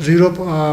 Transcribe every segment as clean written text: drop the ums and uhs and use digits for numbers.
0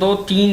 2-3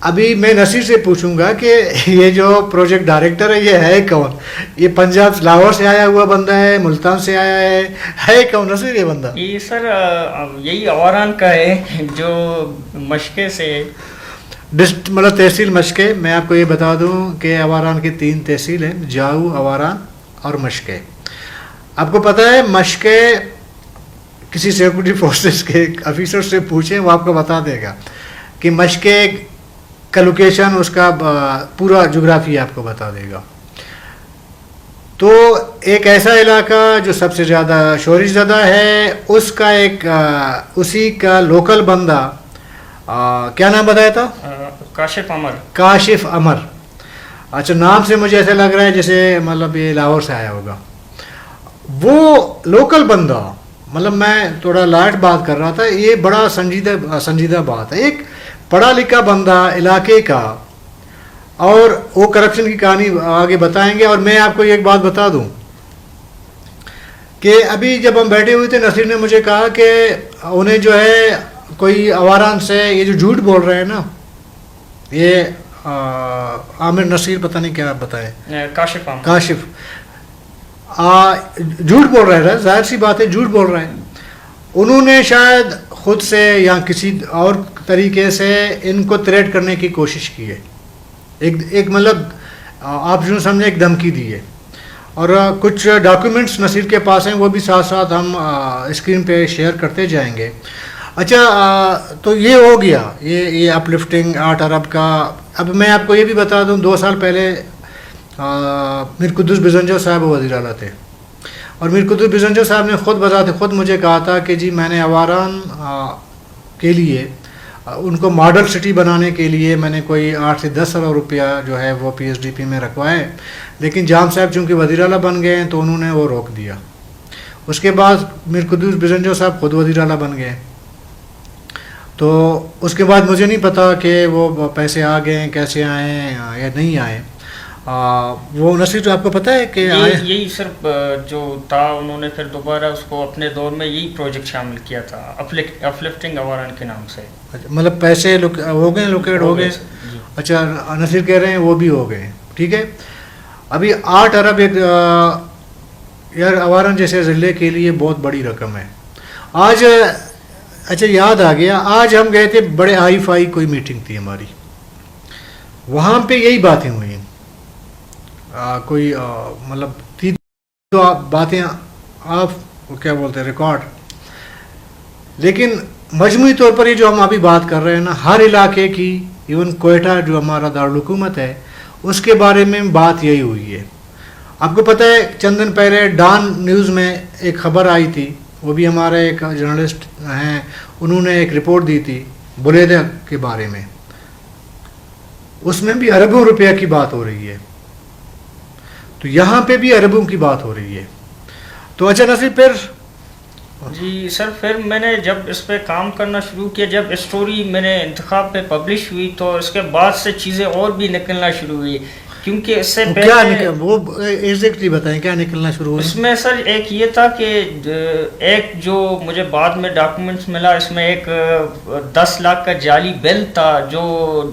ابھی میں نصیر سے پوچھوں گا کہ یہ جو پروجیکٹ ڈائریکٹر ہے یہ ہے کون؟ یہ پنجاب لاہور سے آیا ہوا بندہ ہے، ملتان سے آیا ہے کون نصیر یہ بندہ؟ یہ سر یہی اواران کا ہے جو مشکے سے مطلب تحصیل مشکے. میں آپ کو یہ بتا دوں کہ اواران کی 3 تحصیل ہیں، جاؤ، اواران اور مشکے. آپ کو پتہ ہے مشکے کسی سیکورٹی فورسز کے آفیسر سے پوچھیں وہ آپ کو بتا دے گا کہ مشکے کا لوکیشن، اس کا پورا جغرافیہ آپ کو بتا دے گا. تو ایک ایسا علاقہ جو سب سے زیادہ شورش زدہ ہے، اس کا ایک اسی کا لوکل بندہ، کیا نام بتایا تھا؟ کاشف عمر. کاشف عمر. اچھا، نام سے مجھے ایسا لگ رہا ہے جیسے مطلب یہ لاہور سے آیا ہوگا. وہ لوکل بندہ، مطلب میں تھوڑا لائٹ بات کر رہا تھا، یہ بڑا سنجیدہ بات ہے. ایک پڑھا لکھا بندہ علاقے کا، اور وہ کرپشن کی کہانی آگے بتائیں گے. اور میں آپ کو ایک بات بتا دوں کہ ابھی جب ہم بیٹھے ہوئے تھے، نصیر نے مجھے کہا کہ انہیں جو ہے کوئی اواران سے یہ جو جھوٹ بول رہے ہیں نا، یہ عامر نصیر پتہ نہیں کیا بتائیں، کاشف جھوٹ بول رہے ہیں. ظاہر سی بات ہے جھوٹ بول رہے ہیں. انہوں نے شاید خود سے یا کسی اور طریقے سے ان کو تریٹ کرنے کی کوشش کی ہے. ایک مطلب آپ جو سمجھیں ایک دھمکی دی ہے. اور کچھ ڈاکیومنٹس نصیر کے پاس ہیں، وہ بھی ساتھ ساتھ ہم اسکرین پہ شیئر کرتے جائیں گے. اچھا، تو یہ ہو گیا یہ اپ لفٹنگ 8 ارب کا. اب میں آپ کو یہ بھی بتا دوں، 2 سال پہلے میر قدوس بزنجو صاحب وزیر اعلیٰ تھے، اور میر قدوس بزنجو صاحب نے خود بذات خود مجھے کہا تھا کہ جی میں نے اواران کے لیے، ان کو ماڈل سٹی بنانے کے لیے میں نے کوئی 8 سے 10 ارب روپیہ جو ہے وہ PSDP میں رکھوائے، لیکن جام صاحب چونکہ وزیر اعلیٰ بن گئے ہیں تو انہوں نے وہ روک دیا. اس کے بعد میر قدوس بزنجو صاحب خود وزیر اعلیٰ بن گئے. تو اس کے بعد مجھے نہیں پتا کہ وہ پیسے آ گئے ہیں، کیسے آئے ہیں یا نہیں آئے. وہ نصیر جو آپ کو پتہ ہے کہ یہی صرف جو تھا، انہوں نے پھر دوبارہ اس کو اپنے دور میں یہی پروجیکٹ شامل کیا تھا اپ لفٹنگ اواران کے نام سے. مطلب پیسے ہو گئے، لوکیٹ ہو گئے. اچھا، نصیر کہہ رہے ہیں وہ بھی ہو گئے. ٹھیک ہے. ابھی 8 ارب ایک یار اواران جیسے ضلع کے لیے بہت بڑی رقم ہے. آج اچھا یاد آ گیا، آج ہم گئے تھے، بڑے ہائی فائی کوئی میٹنگ تھی ہماری، وہاں پہ یہی باتیں ہوئی. کوئی مطلب تھی تو باتیں آپ کیا بولتے ہیں ریکارڈ، لیکن مجموعی طور پر یہ جو ہم ابھی بات کر رہے ہیں نا، ہر علاقے کی، ایون کوئٹہ جو ہمارا دارالحکومت ہے اس کے بارے میں بات یہی ہوئی ہے. آپ کو پتہ ہے چند دن پہلے ڈان نیوز میں ایک خبر آئی تھی، وہ بھی ہمارے ایک جرنلسٹ ہیں، انہوں نے ایک رپورٹ دی تھی بلیدہ کے بارے میں. اس میں بھی اربوں روپیہ کی بات ہو رہی ہے. تو یہاں پہ بھی اربوں کی بات ہو رہی ہے. تو اچھا نصیر، پھر جی سر، پھر میں نے جب اس پہ کام کرنا شروع کیا، جب اسٹوری میں نے انتخاب پہ پبلش ہوئی تو اس کے بعد سے چیزیں اور بھی نکلنا شروع ہوئی، کیونکہ اس سے پہلے وہ ایگزیکٹلی بتائیں کیا نکلنا شروع ہوا. اس میں سر ایک یہ تھا کہ ایک جو مجھے بعد میں ڈاکومنٹس ملا، اس میں ایک 10 لاکھ کا جعلی بل تھا جو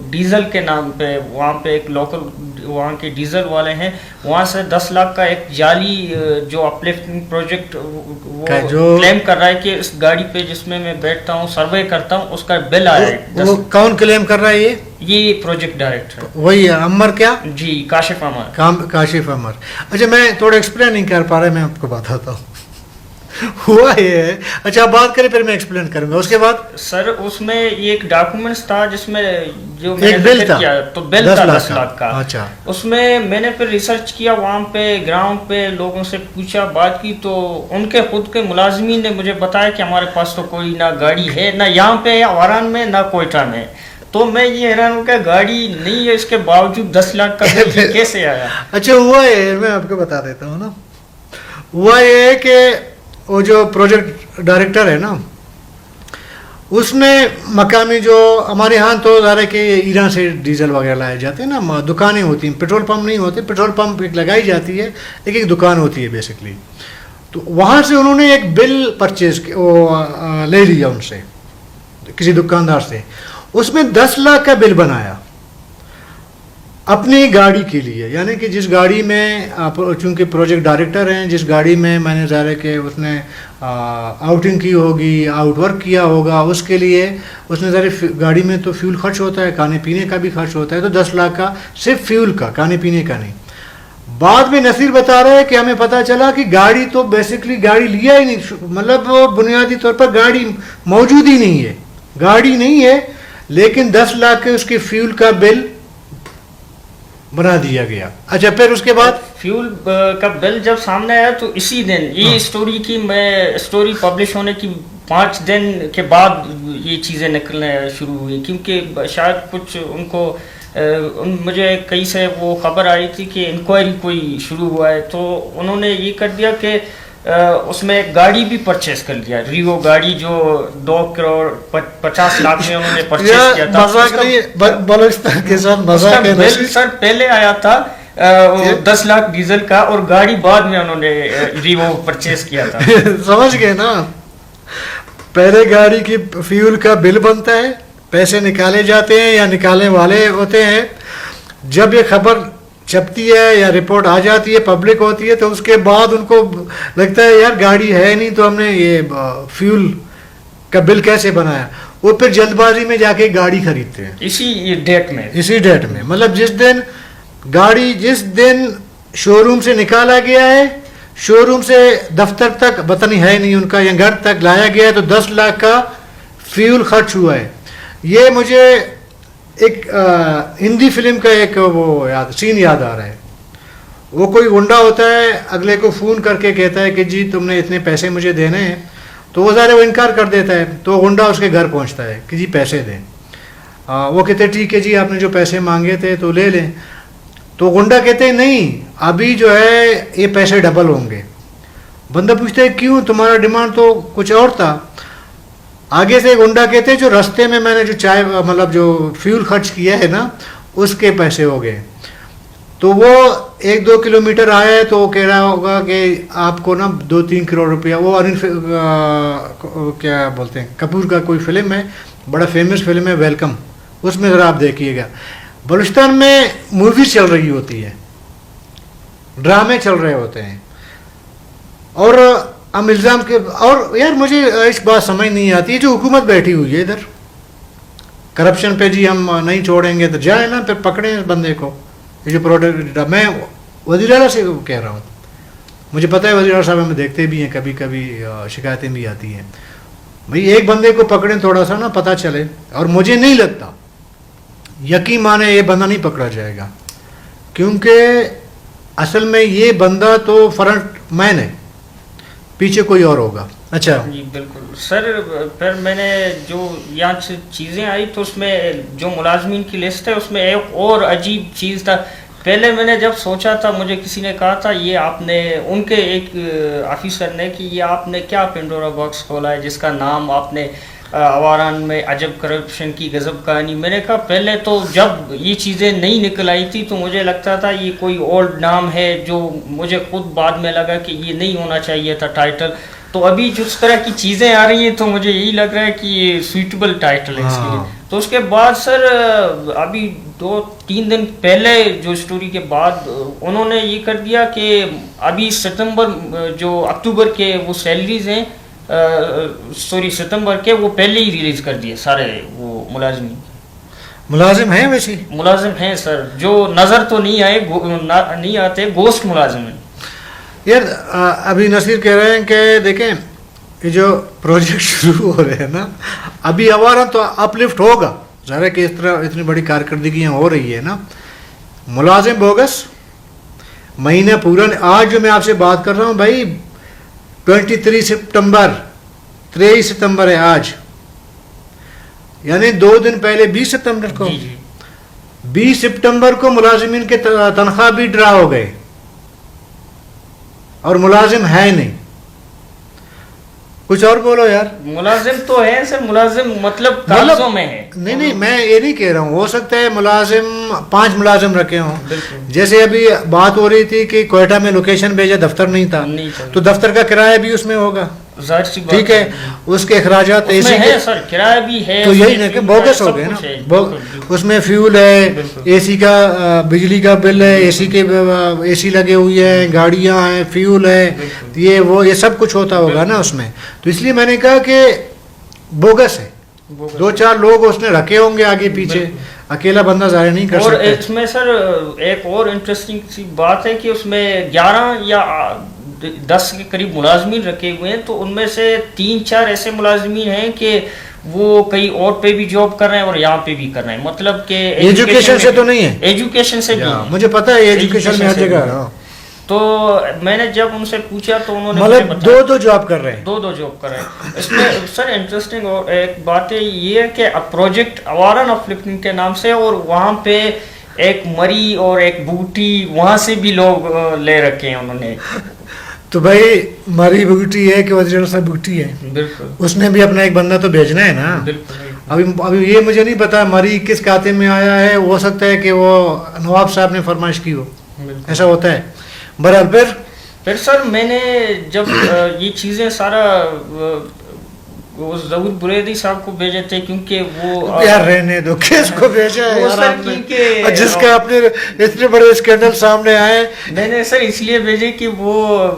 ڈیزل کے نام پہ، وہاں پہ ایک لوکل وہاں کے ڈیزل والے ہیں، وہاں سے 10 لاکھ کا ایک جعلی جو اپ لفٹنگ پروجیکٹ وہ کلیم کر رہا ہے کہ اس گاڑی پہ جس میں بیٹھتا ہوں، سروے کرتا ہوں، اس کا بل آیا ہے. وہ کون کلیم کر رہا ہے؟ یہ پروجیکٹ ڈائریکٹر وہی عمر، کیا؟ جی، کاشف عمر. کاشف عمر. اچھا، میں تھوڑا ایکسپلین نہیں کر پا رہا، میں آپ کو بتاتا ہوں. ہوا یہ ہے، اچھا آپ بات کریں پھر میں ایکسپلین کروں گا. اس کے بعد سر اس میں ایک ڈاکومنٹس تھا جس میں جو ایک بل تھا، تو بل تھا 10 لاکھ کا. اچھا، اس میں نے پھر ریسرچ کیا، وہاں پہ گراؤنڈ پہ لوگوں سے پوچھا، بات کی، تو ان کے خود کے ملازمین نے مجھے بتایا کہ ہمارے پاس تو کوئی نہ گاڑی ہے، نہ یہاں پہ اواران میں، نہ کوئٹہ میں. تو میں یہ حیران ہوں کہ گاڑی نہیں ہے، اس کے باوجود 10 لاکھ کا بل کیسے آیا؟ اچھا، ہوا ہے، میں آپ کو بتا دیتا ہوں نا. ہوا یہ ہے کہ وہ جو پروجیکٹ ڈائریکٹر ہے نا، اس نے مقامی جو ہمارے ہاں تو ظاہر ہے کہ ایران سے ڈیزل وغیرہ لائے جاتے ہیں نا، دکانیں ہوتی ہیں، پیٹرول پمپ نہیں ہوتے، پیٹرول پمپ ایک لگائی جاتی ہے، ایک دکان ہوتی ہے بیسکلی. تو وہاں سے انہوں نے ایک بل پرچیز لے لیا ان سے، کسی دکاندار سے. اس میں 10 لاکھ کا بل بنایا. اپنی گاڑی کے لیے، یعنی کہ جس گاڑی میں آپ چونکہ پروجیکٹ ڈائریکٹر ہیں، جس گاڑی میں میں نے ظاہر ہے کہ اس نے آؤٹنگ کی ہوگی، آؤٹ ورک کیا ہوگا، اس کے لیے اس نے ظاہر گاڑی میں تو فیول خرچ ہوتا ہے، کھانے پینے کا بھی خرچ ہوتا ہے، تو 10 لاکھ کا صرف فیول کا، کھانے پینے کا نہیں۔ بعد میں نصیر بتا رہا ہے کہ ہمیں پتہ چلا کہ گاڑی تو بیسکلی گاڑی لیا ہی نہیں، مطلب بنیادی طور پر گاڑی موجود ہی نہیں ہے، گاڑی نہیں ہے، لیکن 10 لاکھ کے اس کے فیول کا بل بنا دیا گیا۔ اچھا پھر اس کے بعد فیول کا بل جب سامنے آیا تو اسی دن یہ اسٹوری کی اسٹوری پبلش ہونے کی 5 دن کے بعد یہ چیزیں نکلنا شروع ہوئی، کیونکہ شاید کچھ ان کو مجھے کہیں سے وہ خبر آئی تھی کہ انکوائری کوئی شروع ہوا ہے، تو انہوں نے یہ کر دیا کہ اس میں ایک گاڑی بھی پرچیز کر لیا، ریو گاڑی جو 2 کروڑ 50 لاکھ میں انہوں نے پرچیز کیا تھا۔ بلوچستان کے ساتھ مذاق ہے، بل سر پہلے آیا تھا 10 لاکھ ڈیزل کا، اور گاڑی بعد میں انہوں نے ریو پرچیز کیا تھا۔ سمجھ گئے نا، پہلے گاڑی کی فیول کا بل بنتا ہے، پیسے نکالے جاتے ہیں یا نکالنے والے ہوتے ہیں، جب یہ خبر چھپتی ہے یا رپورٹ آ جاتی ہے، پبلک ہوتی ہے، تو اس کے بعد ان کو لگتا ہے یار گاڑی ہے نہیں تو ہم نے یہ فیول کا بل کیسے بنایا، وہ پھر جلد بازی میں جا کے گاڑی خریدتے ہیں اسی ڈیٹ میں مطلب جس دن گاڑی شو روم سے نکالا گیا ہے، شو روم سے دفتر تک پتہ نہیں ہے نہیں ان کا، یا گھر تک لایا گیا ہے، تو 10 لاکھ کا فیول خرچ ہوا ہے۔ یہ مجھے ایک ہندی فلم کا ایک وہ سین یاد آ رہا ہے، وہ کوئی گنڈا ہوتا ہے، اگلے کو فون کر کے کہتا ہے کہ جی تم نے اتنے پیسے مجھے دینے ہیں، تو وہ ظاہر وہ انکار کر دیتا ہے، تو گنڈا اس کے گھر پہنچتا ہے کہ جی پیسے دیں، وہ کہتے ہیں ٹھیک ہے جی آپ نے جو پیسے مانگے تھے تو لے لیں، تو گنڈا کہتے ہیں نہیں ابھی جو ہے یہ پیسے ڈبل ہوں گے۔ بندہ پوچھتا ہے کیوں، تمہارا ڈیمانڈ تو کچھ اور تھا۔ آگے سے گنڈا کہتے ہیں جو رستے میں نے جو چائے مطلب جو فیول خرچ کیا ہے نا اس کے پیسے ہو گئے، تو وہ 1-2 کلومیٹر آیا ہے، تو وہ کہہ رہا ہوگا کہ آپ کو نا 2-3 کروڑ روپیہ، وہ کیا بولتے ہیں کپور کا کوئی فلم ہے، بڑا فیمس فلم ہے ویلکم، اس میں ذرا آپ دیکھیے گا، بلوچستان میں موویز چل رہی ہوتی ہے، ڈرامے چل رہے ہوتے ہیں، اور ہم الزام کے، اور یار مجھے اس بات سمجھ نہیں آتی جو حکومت بیٹھی ہوئی ہے ادھر کرپشن پہ، جی ہم نہیں چھوڑیں گے تو جائیں نا، پھر پکڑیں اس بندے کو، یہ جو پروڈکٹ، میں وزیر اعلیٰ سے کہہ رہا ہوں، مجھے پتہ ہے وزیر اعلیٰ صاحب ہمیں دیکھتے بھی ہیں، کبھی کبھی شکایتیں بھی آتی ہیں، بھئی ایک بندے کو پکڑیں تھوڑا سا نا پتہ چلے، اور مجھے نہیں لگتا یقین مانے یہ بندہ نہیں پکڑا جائے گا، کیونکہ اصل میں یہ بندہ تو فرنٹ مین ہے، پیچھے کوئی اور ہوگا۔ اچھا جی بالکل سر، پھر میں نے جو یہاں سے چیزیں آئی تو اس میں جو ملازمین کی لسٹ ہے اس میں ایک اور عجیب چیز تھا، پہلے میں نے جب سوچا تھا مجھے کسی نے کہا تھا یہ آپ نے، ان کے ایک آفیسر نے، کہ یہ آپ نے کیا پینڈورا باکس کھولا ہے جس کا نام آپ نے آواران میں عجب کرپشن کی غضب کہانی۔ میں نے کہا پہلے تو جب یہ چیزیں نہیں نکل آئی تھی تو مجھے لگتا تھا یہ کوئی اولڈ نام ہے، جو مجھے خود بعد میں لگا کہ یہ نہیں ہونا چاہیے تھا ٹائٹل، تو ابھی جس طرح کی چیزیں آ رہی ہیں تو مجھے یہی لگ رہا ہے کہ یہ سویٹیبل ٹائٹل ہے اس کے لیے۔ تو اس کے بعد سر ابھی 2-3 دن پہلے جو اسٹوری کے بعد انہوں نے یہ کر دیا کہ ابھی اکتوبر کے وہ سیلریز ہیں، ستمبر کے وہ پہلے ہی ریلیز کر دیے سارے، وہ ملازم ہیں، ویسے ملازم ہیں سر، جو نظر تو نہیں آتے، گوسٹ ملازم ہیں۔ یار ابھی نصیر کہہ رہے ہیں کہ دیکھیں یہ جو پروجیکٹ شروع ہو رہے ہیں نا، ابھی آواران تو اپ لفٹ ہوگا، ظاہر ہے کہ اس طرح اتنی بڑی کارکردگیاں ہو رہی ہے نا، ملازم بوگس مہینہ پورا، آج جو میں آپ سے بات کر رہا ہوں بھائی 23 ستمبر ہے آج، یعنی 2 دن پہلے 20 ستمبر کو 20 ستمبر کو ملازمین کے تنخواہ بھی ڈرا ہو گئے، اور ملازم ہے نہیں، کچھ اور بولو یار۔ ملازم تو ہے سر، ملازم مطلب کاغذوں میں ہے، نہیں میں یہ نہیں کہہ رہا ہوں، ہو سکتا ہے ملازم 5 ملازم رکھے ہوں، جیسے ابھی بات ہو رہی تھی کہ کوئٹہ میں لوکیشن بھیجا، دفتر نہیں تھا، تو دفتر کا کرایہ بھی اس میں ہوگا، ظاہر سی بات ٹھیک ہے, اس کے اخراجات اے سی ہے سر, کرایہ بھی ہے, تو یہی نا کہ بوگس ہو گئے نا, اس میں فیول ہے, اے سی کا بجلی کا بل ہے, اے سی لگے ہوئی ہیں, گاڑیاں ہیں, فیول ہے, یہ سب کچھ ہوتا ہوگا نا اس میں. تو اس لیے میں نے کہا کہ بوگس ہے, 2-4 لوگ اس نے رکھے ہوں گے آگے پیچھے, اکیلا بندہ ظاہر نہیں کر سکتا. اور اس میں سر ایک اور انٹرسٹنگ سی بات ہے کہ اس میں 11 یا 10 کے قریب ملازمین رکھے ہوئے ہیں, تو ان میں سے 3-4 ایسے ملازمین ہیں کہ وہ کہیں اور پہ بھی جاب کر رہے ہیں اور یہاں پہ بھی کر رہے ہیں, مطلب کہ ایجوکیشن سے تو نہیں ہے, ایجوکیشن سے بھی مجھے پتا ہے ایجوکیشن میں ہر جگہ. تو میں نے جب ان سے پوچھا تو انہوں نے مطلب 2 جاب کر رہے ہیں, 2 جاب کر رہے ہیں. اس میں سر انٹرسٹنگ اور ایک بات یہ ہے کہ پروجیکٹ اواران آف لفٹنگ کے نام سے, اور وہاں پہ ایک مری اور ایک بوٹی وہاں سے بھی لوگ لے رکھے ہیں انہوں نے. تو بھائی مری بوٹی ہے کہ وزیر صاحب بوٹی ہے, بالکل اس نے بھی اپنا ایک بندہ تو بھیجنا ہے نا. ابھی یہ مجھے نہیں پتا مری کس کھاتے میں آیا ہے, ہو سکتا ہے کہ وہ نواب صاحب نے فرمائش کی ہو, ایسا ہوتا ہے. برابر پھر سر میں نے جب یہ چیزیں سارا ظہور بریدی صاحب کو بھیجے تھے, کیونکہ وہ یار رہنے دو, کس کو بھیجا ہے یار آپ نے, جس کا اپنے اتنے بڑے اسکینڈل سامنے آئے. میں نے سر اس لیے بھیجے کہ وہ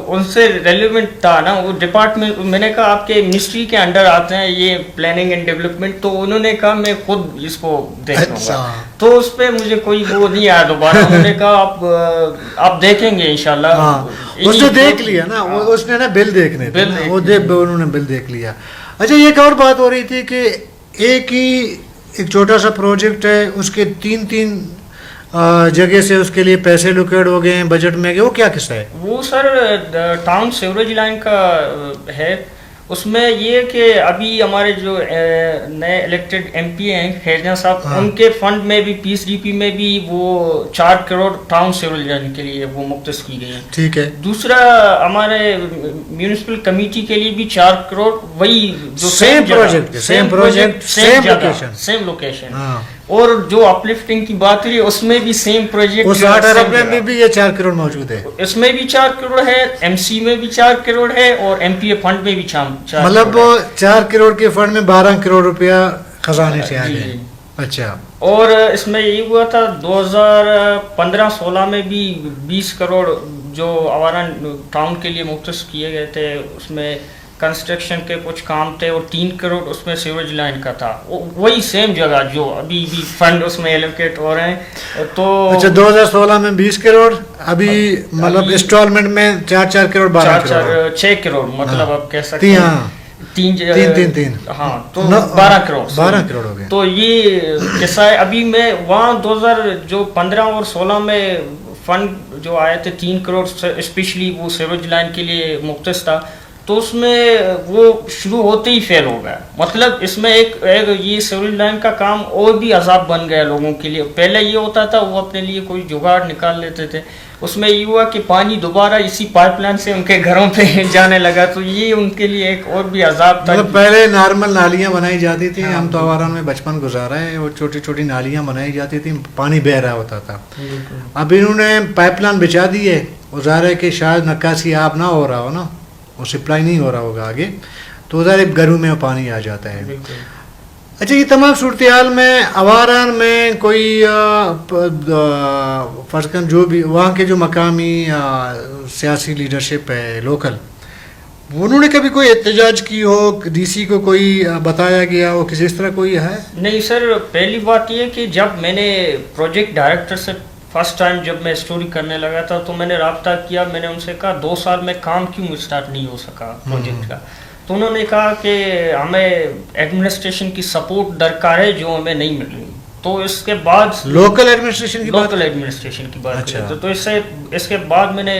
ان سے ریلیونٹ تھا نا, وہ ڈپارٹمنٹ, میں نے کہا آپ کے منسٹری کے انڈر آتے ہیں یہ پلاننگ اینڈ ڈیولپمنٹ, تو انہوں نے کہا میں خود اس کو دیکھ لوں گا. تو اس پہ مجھے کوئی وہ نہیں آیا دوبارہ, انہوں نے کہا آپ دیکھیں گے انشاءاللہ. اس نے دیکھ لیا نا, اس نے نا بل دیکھنے تھے, انہوں نے بل دیکھ لیا. اچھا یہ ایک اور بات ہو رہی تھی کہ ایک چھوٹا سا پروجیکٹ ہے, اس کے 3 جگہ سے اس کے لیے پیسے لوکیٹ ہو گئے ہیں بجٹ میں, وہ کیا قصہ ہے؟ وہ سر ٹاؤن سیوریج لائن کا ہے. اس میں یہ کہ ابھی ہمارے جو نئے الیکٹڈ ایم پی ہیں خیرجاں صاحب, ان کے فنڈ میں بھی پیس ڈی پی میں بھی وہ 4 کروڑ ٹاؤن سیوریج لائن کے لیے وہ مختص کی گئی ہیں. ٹھیک ہے. دوسرا ہمارے میونسپل کمیٹی کے لیے بھی 4 کروڑ, وہی جو سیم پروجیکٹ سیم لوکیشن. اور جو اپ لفٹنگ کی بات ہوئی اس میں بھی سیم پروجیکٹ, اس 8 ارب میں بھی یہ 4 کروڑ موجود ہے, اس میں بھی 4 کروڑ ہے, ایم سی میں بھی 4 کروڑ ہے, اور ایم پی اے فنڈ میں بھی 4 مطلب 4 کروڑ کے فنڈ میں 12 کروڑ روپیہ خزانے سے آ گئے. اچھا. اور اس میں یہ ہوا تھا 2015-16 میں بھی 20 کروڑ جو اواران ٹاؤن کے لیے مختص کیے گئے تھے, اس میں کنسٹرکشن کے کچھ کام تھے, اور 3 کروڑ اس میں سیوریج لائن کا تھا, وہی سیم جگہ جو ابھی بھی فنڈ اس میں ایلوکیٹ ہو رہے ہیں. تو اچھا 2016 میں 20 کروڑ, ابھی مطلب انسٹالمنٹ میں 4 کروڑ 6 کروڑ مطلب آپ کہہ سکتے ہیں, 3 ہاں, تو 12 کروڑ ہو گئے. تو یہ قصہ ہے. ابھی میں وہاں 2015 اور 16 میں فنڈ جو آئے تھے 3 کروڑ اسپیشلی وہ سیوریج لائن کے لیے مختص تھا, تو اس میں وہ شروع ہوتے ہی فیل ہو گیا. مطلب اس میں ایک یہ سیوریج لائن کا کام اور بھی عذاب بن گیا لوگوں کے لیے. پہلے یہ ہوتا تھا وہ اپنے لیے کوئی جگاڑ نکال لیتے تھے, اس میں یہ ہوا کہ پانی دوبارہ اسی پائپ لائن سے ان کے گھروں پہ جانے لگا, تو یہ ان کے لیے ایک اور بھی عذاب تھا. مطلب پہلے نارمل نالیاں بنائی جاتی تھیں, ہم تو اواران میں بچپن گزارا ہے, وہ چھوٹی چھوٹی نالیاں بنائی جاتی تھیں, پانی بہہ رہا ہوتا تھا. اب انہوں نے پائپ لائن بچھا دی ہے, ظاہر ہے کہ شاید نکاسی آپ نہ ہو رہا ہو نا, وہ سپلائی نہیں ہو رہا ہوگا آگے, تو ادھر ایک گھروں میں پانی آ جاتا ہے. اچھا یہ تمام صورتحال میں اواران میں کوئی فرض کر جو بھی وہاں کے جو مقامی سیاسی لیڈرشپ ہے لوکل, انہوں نے کبھی کوئی احتجاج کی ہو, ڈی سی کو کوئی بتایا گیا ہو, کسی اس طرح کوئی ہے؟ نہیں سر, پہلی بات یہ کہ جب میں نے پروجیکٹ ڈائریکٹر سے فرسٹ ٹائم جب میں اسٹوری کرنے لگا تھا تو میں نے رابطہ کیا, میں نے ان سے کہا 2 سال میں کام کیوں اسٹارٹ نہیں ہو سکا پروجیکٹ کا. تو انہوں نے کہا کہ ہمیں ایڈمنسٹریشن کی سپورٹ درکار ہے جو ہمیں نہیں مل رہی. تو اس کے بعد لوکل ایڈمنسٹریشن کی بات تو اس کے بعد میں نے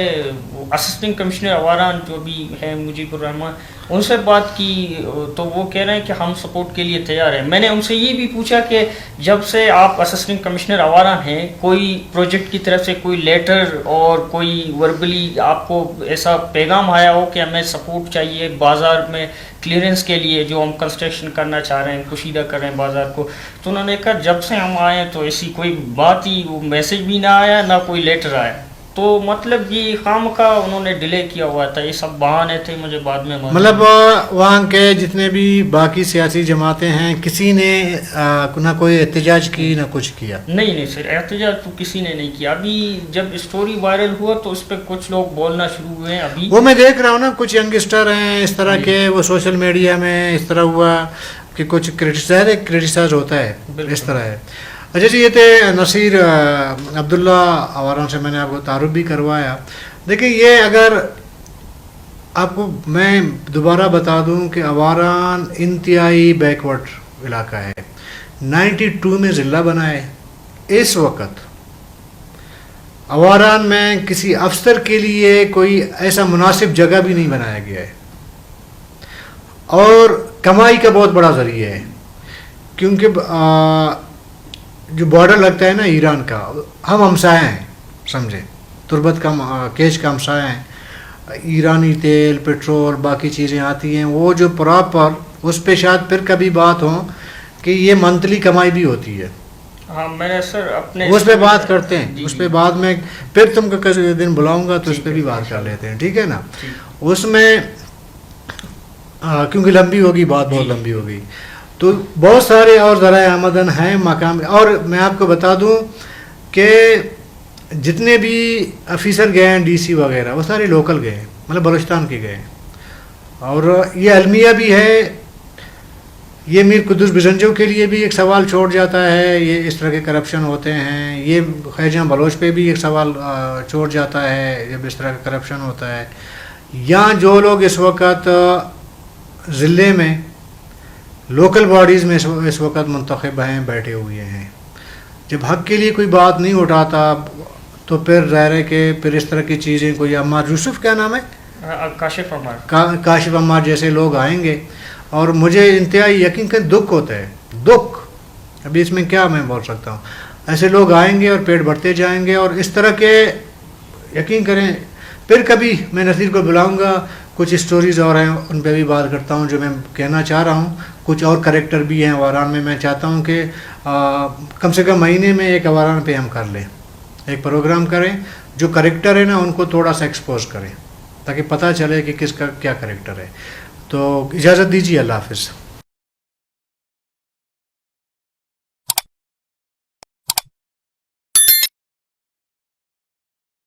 اسسٹنٹ کمشنر اواران جو بھی ہیں مجیب الرحمان, ان سے بات کی, تو وہ کہہ رہے ہیں کہ ہم سپورٹ کے لیے تیار ہیں. میں نے ان سے یہ بھی پوچھا کہ جب سے آپ اسسٹنٹ کمشنر اواران ہیں, کوئی پروجیکٹ کی طرف سے کوئی لیٹر اور کوئی وربلی آپ کو ایسا پیغام آیا ہو کہ ہمیں سپورٹ چاہیے بازار میں کلیئرنس کے لیے جو ہم کنسٹرکشن کرنا چاہ رہے ہیں, کشیدہ کر رہے ہیں بازار کو؟ تو انہوں نے کہا جب سے ہم آئے تو ایسی کوئی بات ہی, وہ میسج بھی نہ آیا نہ کوئی لیٹر آیا. تو مطلب یہ خواہ انہوں نے ڈیلے کیا ہوا تھا, یہ سب بہانے تھے, مجھے بعد میں مطلب وہاں کے جتنے بھی باقی سیاسی جماعتیں ہیں کسی نے نہ کوئی احتجاج کی نہ کچھ کیا؟ نہیں سر, احتجاج تو کسی نے نہیں کیا. ابھی جب اسٹوری وائرل ہوا تو اس پہ کچھ لوگ بولنا شروع ہوئے ہیں. ابھی وہ میں دیکھ رہا ہوں نا, کچھ ینگسٹر ہیں اس طرح کے, وہ سوشل میڈیا میں اس طرح ہوا کہ کچھ کرٹیسائز ہوتا ہے, اس طرح ہے. اچھا جی, یہ تھے نصیر عبداللہ آواران سے, میں نے آپ کو تعارف بھی کروایا. دیکھیں یہ اگر آپ کو میں دوبارہ بتا دوں کہ آواران انتہائی بیکورڈ علاقہ ہے, 92 میں ضلع بنا ہے. اس وقت آواران میں کسی افسر کے لیے کوئی ایسا مناسب جگہ بھی نہیں بنایا گیا ہے, اور کمائی کا بہت بڑا ذریعہ ہے, کیونکہ جو بارڈر لگتا ہے نا ایران کا, ہم ہمسائے ہیں, سمجھے, تربت کا کیش کا ہمسائے ہیں. ایرانی تیل, پیٹرول, باقی چیزیں آتی ہیں, وہ جو پراپر اس پہ شاید پھر کبھی بات ہو کہ یہ منتھلی کمائی بھی ہوتی ہے. ہاں میں نے سر اپنے اس پہ بات کرتے ہیں, اس پہ بعد میں پھر تم کو کسی دن بلاؤں گا تو اس پہ بھی بات کر لیتے ہیں, ٹھیک ہے نا. اس میں کیونکہ لمبی ہوگی بات, بہت لمبی ہوگی, تو بہت سارے اور ذرائع آمدن ہیں مقام. اور میں آپ کو بتا دوں کہ جتنے بھی آفیسر گئے ہیں, ڈی سی وغیرہ, وہ سارے لوکل گئے ہیں, مطلب بلوچستان کے گئے ہیں. اور یہ المیہ بھی ہے, یہ میر قدس بزنجو کے لیے بھی ایک سوال چھوڑ جاتا ہے, یہ اس طرح کے کرپشن ہوتے ہیں. یہ خیجاں بلوچ پہ بھی ایک سوال چھوڑ جاتا ہے جب اس طرح کا کرپشن ہوتا ہے. یہاں جو لوگ اس وقت ضلع میں لوکل باڈیز میں اس وقت منتخب ہیں, بیٹھے ہوئے ہیں, جب حق کے لیے کوئی بات نہیں اٹھاتا تو پھر ظاہر ہے کہ پھر اس طرح کی چیزیں, کوئی عمار یوسف کیا نام ہے, کاشف عمار جیسے لوگ آئیں گے. اور مجھے انتہائی یقین کہ دکھ ہوتا ہے, دکھ, ابھی اس میں کیا میں بول سکتا ہوں. ایسے لوگ آئیں گے اور پیٹ بھرتے جائیں گے, اور اس طرح کے یقین کریں. پھر کبھی میں نصیر کو بلاؤں گا, کچھ اسٹوریز اور ہیں ان پہ بھی بات کرتا ہوں جو میں کہنا چاہ رہا ہوں. کچھ اور کریکٹر بھی ہیں آواران میں, میں چاہتا ہوں کہ کم سے کم مہینے میں ایک آواران پہ ہم کر لیں, ایک پروگرام کریں, جو کریکٹر ہے نا ان کو تھوڑا سا ایکسپوز کریں تاکہ پتہ چلے کہ کس کا کیا کریکٹر ہے. تو اجازت دیجیے, اللہ حافظ.